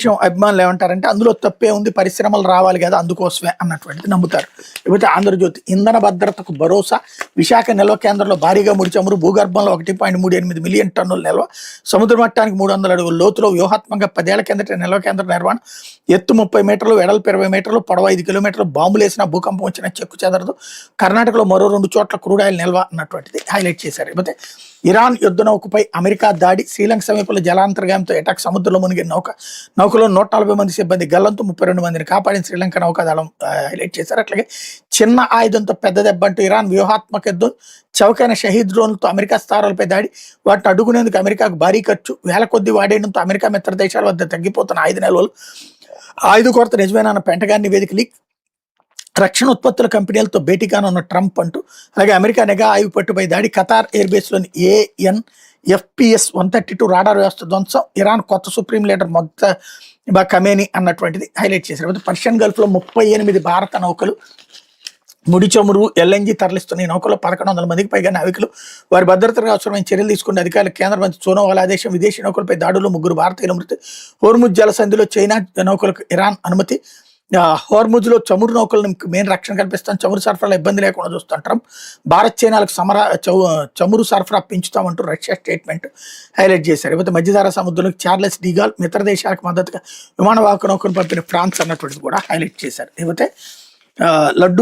విషయం అభిమానులు ఏమంటారంటే అందులో తప్పే ఉంది, పరిశ్రమలు రావాలి కదా అందుకోసమే అన్నటువంటిది నమ్ముతారు. లేకపోతే ఆంధ్రజ్యోతి ఇంధన భద్రతకు భరోసా, విశాఖ నిల్వ కేంద్రంలో భారీగా ముడి చమురు, భూగర్భంలో 1.38 మిలియన్ టన్నుల నిల్వ, సముద్ర మట్టానికి 300 అడుగుల లోతులో వ్యూహాత్మకంగా 10 ఏళ్ల కిందట నిల్వ కేంద్ర నిర్వహణ, ఎత్తు 30 మీటర్లు, వెడల్పు 20 మీటర్లు, పొడవు 5 కిలోమీటర్లు, బాంబులు వేసినా భూకంపం వచ్చినా చెక్కు చెదరదు, కర్ణాటకలో మరో 2 చోట్ల క్రూడ్ ఆయిల్ నిల్వ అన్నటువంటిది హైలైట్ చేశారు. లేకపోతే ఇరాన్ యుద్ధ నౌకపై అమెరికా దాడి, శ్రీలంక సమీపంలో జలాంతర్గాయంతో ఎటాక్, సముద్రంలో మునిగిన నౌకలో 140 మంది సిబ్బంది గల్లంతు, 32 మందిని కాపాడిన శ్రీలంక నౌకాదళం హైలైట్ చేశారు. అట్లాగే చిన్న ఆయుధంతో పెద్ద దెబ్బ అంటూ ఇరాన్ వ్యూహాత్మక యుద్ధం, చౌకైన షహీద్ డ్రోన్లతో అమెరికా స్థావరాలపై దాడి, వాటిని అడ్డుకునేందుకు అమెరికాకు భారీ ఖర్చు, వేల కొద్ది వాడేయడంతో అమెరికా మిత్ర దేశాల వద్ద తగ్గిపోతున్న ఆయుధ నిల్వలు, ఆయుధ కొరత నిజమేనన్న పెంటగాన్ నివేదిక లీక్, రక్షణ ఉత్పత్తుల కంపెనీలతో భేటీగానే ఉన్న ట్రంప్ అంటూ, అలాగే అమెరికా నిఘా ఆయువు పట్టుపై దాడి, ఖతార్ ఎయిర్బేస్లోని AN/FPS 132 రాడార్ వ్యవస్థ ధ్వంసం, ఇరాన్ కొత్త సుప్రీం లీడర్ మొత్తబా ఖమేని అన్నటువంటిది హైలైట్ చేశారు. పర్షియన్ గల్ఫ్లో 38 భారత నౌకలు ముడి చమురు, LNG తరలిస్తున్న ఈ నౌకలో 1100 మందికి పైగా నావికులు, వారి భద్రతకు అవసరమైన చర్యలు తీసుకునే అధికారులు కేంద్ర మంత్రి సోనోవాల్ ఆదేశం, విదేశీ నౌకలపై దాడుల్లో 3 భారతీయుల మృతి, హోర్ముజ్ జలసంధిలో చైనా నౌకలకు ఇరాన్ అనుమతి, హోర్ముజ్లో చమురు నౌకలకు మెయిన్ రక్షణ కల్పిస్తాం, చమురు సరఫరాలో ఇబ్బంది లేకుండా చూస్తాం ట్రంప్, భారత్ చైనాలకు చమురు సరఫరా పెంచుతామంటూ రష్యా స్టేట్మెంట్ హైలైట్ చేశారు. లేకపోతే మధ్యధరా సముద్రంలో చార్లెస్ డిగాల్ మిత్ర దేశాలకు మద్దతుగా విమానవాహక నౌకను పంపిన ఫ్రాన్స్ అన్నటువంటిది కూడా హైలైట్ చేశారు. లేకపోతే లడ్డు